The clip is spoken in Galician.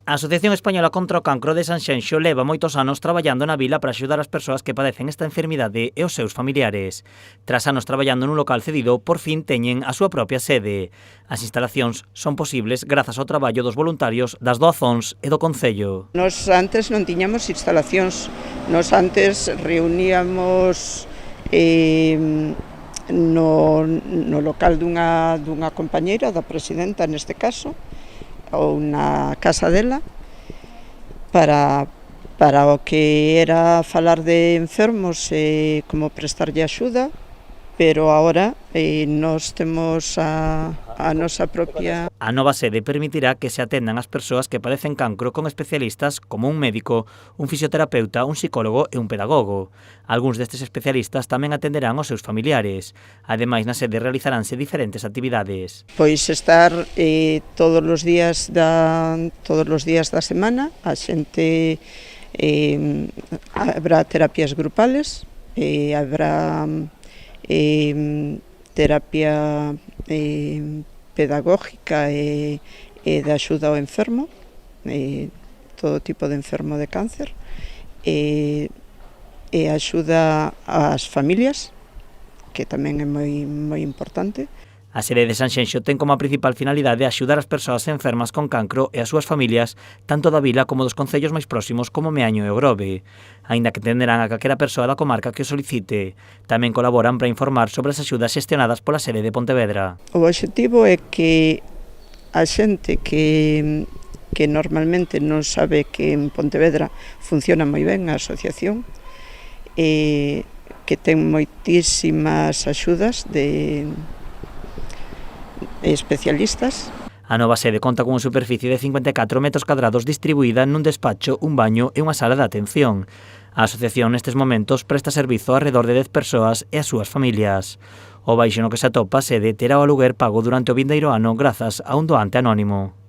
A Asociación Española contra o Cancro de Sanxenxo leva moitos anos traballando na vila para axudar as persoas que padecen esta enfermidade e os seus familiares. Tras anos traballando nun local cedido, por fin teñen a súa propia sede. As instalacións son posibles grazas ao traballo dos voluntarios, das doazóns e do Concello. Nos antes non tiñamos instalacións, nos antes reuníamos no local dunha compañeira, da presidenta neste caso, ou na casa dela, para o que era falar de enfermos e como prestarlle axuda, pero agora nós temos a nosa propia... A nova sede permitirá que se atendan as persoas que padecen cancro con especialistas como un médico, un fisioterapeuta, un psicólogo e un pedagogo. Algúns destes especialistas tamén atenderán aos seus familiares. Ademais, na sede realizaránse diferentes actividades. Pois estar todos os días da semana, a xente habrá terapias grupales, habrá terapia pedagógica e de axuda ao enfermo, todo tipo de enfermo de cáncer, e axuda ás familias, que tamén é moi importante. A sede de Sanxenxo ten como a principal finalidade axudar as persoas enfermas con cancro e as súas familias, tanto da vila como dos concellos máis próximos como Meaño e o Grove, aínda que atenderán a calquera persoa da comarca que o solicite. Tamén colaboran para informar sobre as axudas xestionadas pola sede de Pontevedra. O obxectivo é que a xente que normalmente non sabe que en Pontevedra funciona moi ben a asociación, que ten moitísimas axudas de especialistas. A nova sede conta cunha superficie de 54 metros cadrados distribuída nun despacho, un baño e unha sala de atención. A asociación nestes momentos presta servizo a redor de 10 persoas e as súas familias. O baixo no que se atopa a sede terá o aluguer pago durante o vindeiro ano grazas a un doante anónimo.